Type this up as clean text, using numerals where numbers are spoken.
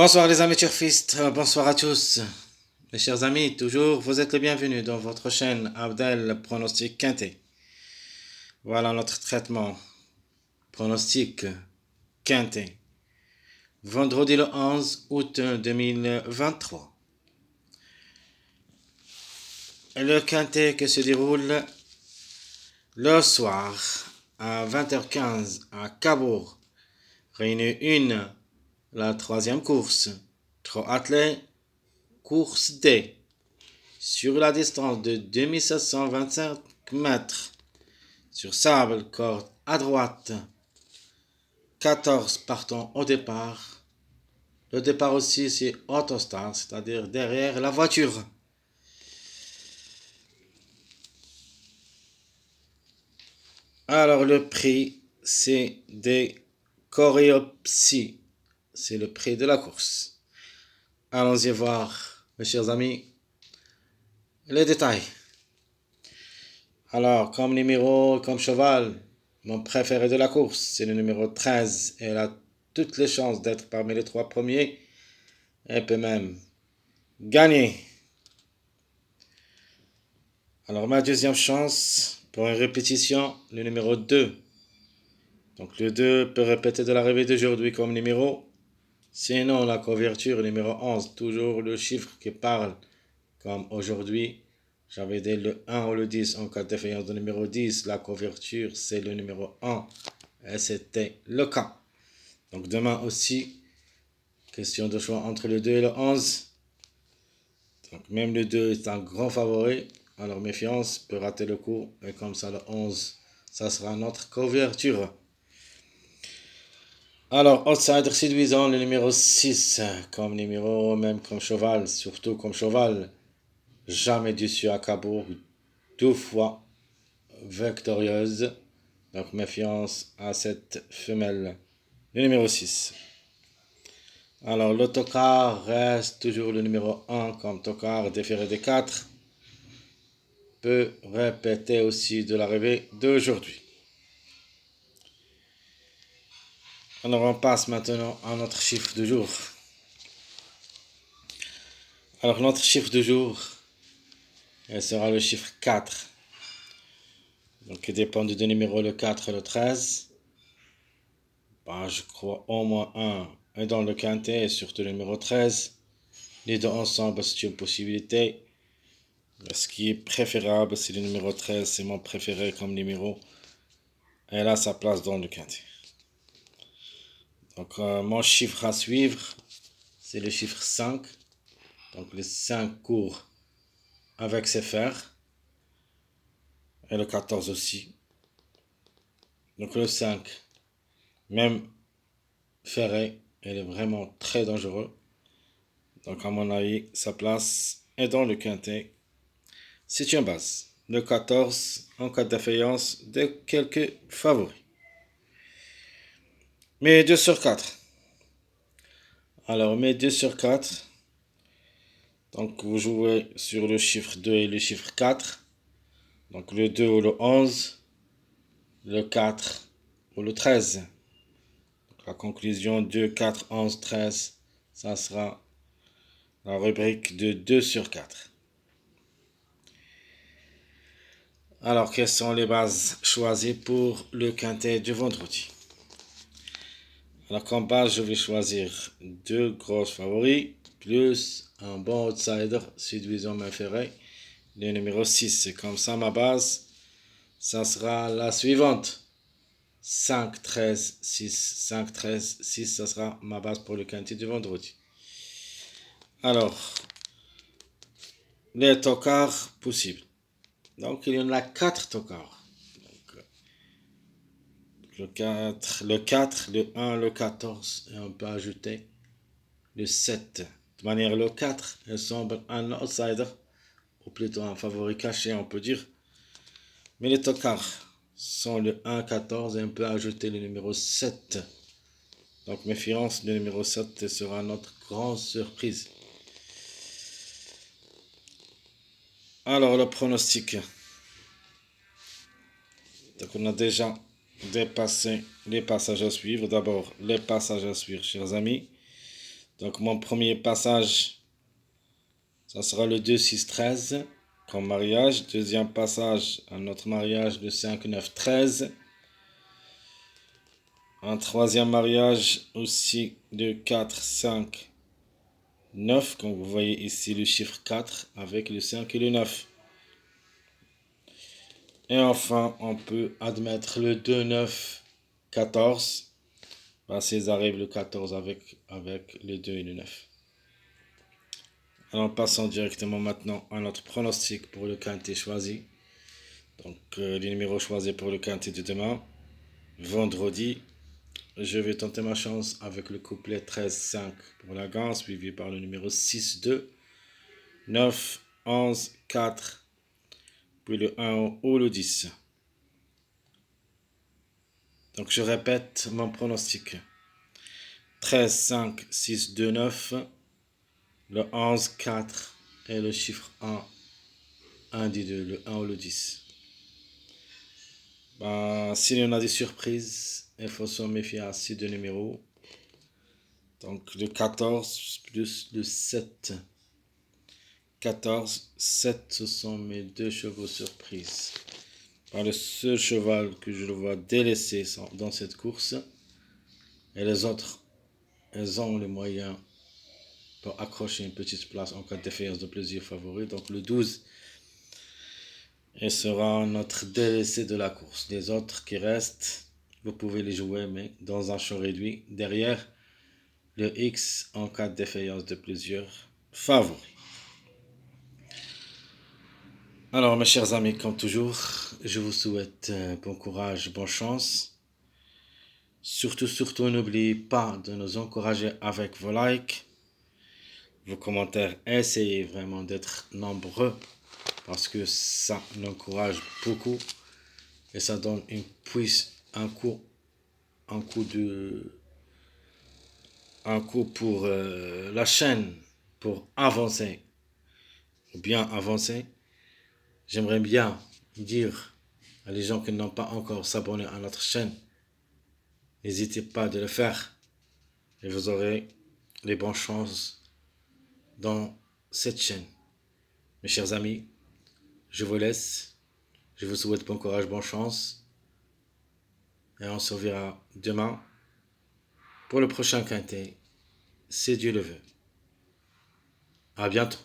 Bonsoir les amis turfistes, bonsoir à tous. Mes chers amis, toujours, vous êtes les bienvenus dans votre chaîne Abdel Pronostic Quintet. Voilà notre traitement. Pronostic Quintet. Vendredi le 11 août 2023. Et le Quintet qui se déroule le soir à 20h15 à Cabourg. Réunion 1, la troisième course. Trop attelé, course D. Sur la distance de 2725 mètres. Sur sable, corde à droite. 14 partants au départ. Le départ aussi, c'est autostar, c'est-à-dire derrière la voiture. Alors, le prix, c'est des choréopsies. C'est le prix de la course. Allons-y voir, mes chers amis, les détails. Alors, comme numéro, comme cheval, mon préféré de la course, c'est le numéro 13. Elle a toutes les chances d'être parmi les trois premiers. Elle peut même gagner. Alors, ma deuxième chance, pour une répétition, le numéro 2. Donc, le 2 peut répéter de l'arrivée d'aujourd'hui comme numéro. Sinon, la couverture, numéro 11, toujours le chiffre qui parle, comme aujourd'hui. J'avais dit le 1 ou le 10 en cas de défaillance de numéro 10. La couverture, c'est le numéro 1. Et c'était le cas. Donc demain aussi, question de choix entre le 2 et le 11. Donc même le 2 est un grand favori. Alors méfiance, peut rater le coup. Et comme ça, le 11, ça sera notre couverture. Alors, outsider séduisant, le numéro 6, comme numéro, même comme cheval, surtout comme cheval. Jamais déçu à Cabourg, 2 fois victorieuse. Donc méfiance à cette femelle. Le numéro 6. Alors l'autocar reste toujours le numéro 1 comme tocard déféré des 4. Peut répéter aussi de l'arrivée d'aujourd'hui. Alors on passe maintenant à notre chiffre du jour. Alors notre chiffre du jour, elle sera le chiffre 4. Donc il dépend du numéro le 4 et le 13. Je crois au moins un est dans le quintet et surtout le numéro 13. Les deux ensemble, c'est une possibilité. Ce qui est préférable, c'est le numéro 13. C'est mon préféré comme numéro. Elle a sa place dans le quintet. Donc mon chiffre à suivre, c'est le chiffre 5. Donc les 5 cours avec ses fers. Et le 14 aussi. Donc le 5, même ferré, elle est vraiment très dangereux. Donc à mon avis, sa place est dans le quintet. C'est une base. Le 14, en cas de défaillance, de quelques favoris. Mais 2 sur 4. Alors, mes 2 sur 4. Donc, vous jouez sur le chiffre 2 et le chiffre 4. Donc, le 2 ou le 11. Le 4 ou le 13. Donc, la conclusion 2, 4, 11, 13. Ça sera la rubrique de 2 sur 4. Alors, quelles sont les bases choisies pour le quintet du vendredi? Alors, comme base, je vais choisir 2 grosses favoris, plus un bon outsider, séduisant m'inféré, le numéro 6. C'est comme ça ma base. Ça sera la suivante. 5, 13, 6, 5, 13, 6, ça sera ma base pour le quintet du vendredi. Alors, les tocards possibles. Donc, il y en a 4 tocards. Le 4, le 1, le 14, et on peut ajouter le 7. De manière, le 4, il semble un outsider, ou plutôt un favori caché, on peut dire. Mais les tocards sont le 1, 14, et on peut ajouter le numéro 7. Donc, méfiance, le numéro 7 sera notre grande surprise. Alors, le pronostic. Donc, on a déjà dépassé les passages à suivre. D'abord, les passages à suivre, chers amis. Donc mon premier passage, ça sera le 2, 6, 13 comme mariage. Deuxième passage, un autre mariage, le 5, 9, 13. Un troisième mariage aussi, de 4, 5, 9. Comme vous voyez ici le chiffre 4 avec le 5 et le 9. Et enfin, on peut admettre le 2, 9, 14. S'ils arrivent le 14 avec le 2 et le 9. Alors passons directement maintenant à notre pronostic pour le quintet choisi. Donc les numéros choisis pour le quintet de demain, vendredi. Je vais tenter ma chance avec le couplet 13-5 pour la gagne, suivi par le numéro 6-2, 9, 11, 4, puis le 1 ou le 10. Donc je répète mon pronostic. 13, 5, 6, 2, 9, le 11, 4 et le chiffre 1 des deux, le 1 ou le 10. S'il y en a des surprises, il faut se méfier à ces deux numéros. Donc le 14 plus le 7. 14, 7, ce sont mes deux chevaux surprises. Le seul cheval que je vois délaissé dans cette course. Et les autres, elles ont les moyens pour accrocher une petite place en cas de défaillance de plaisir favori. Donc le 12, il sera notre délaissé de la course. Les autres qui restent, vous pouvez les jouer, mais dans un champ réduit. Derrière, le X en cas de défaillance de plaisir favori. Alors mes chers amis, comme toujours, je vous souhaite bon courage, bonne chance. Surtout, n'oubliez pas de nous encourager avec vos likes, vos commentaires. Essayez vraiment d'être nombreux parce que ça nous encourage beaucoup et ça donne un coup pour la chaîne pour avancer ou bien avancer. J'aimerais bien dire à les gens qui n'ont pas encore s'abonné à notre chaîne, n'hésitez pas de le faire et vous aurez les bonnes chances dans cette chaîne. Mes chers amis, je vous laisse. Je vous souhaite bon courage, bonne chance. Et on se reverra demain pour le prochain quintet, si Dieu le veut. À bientôt.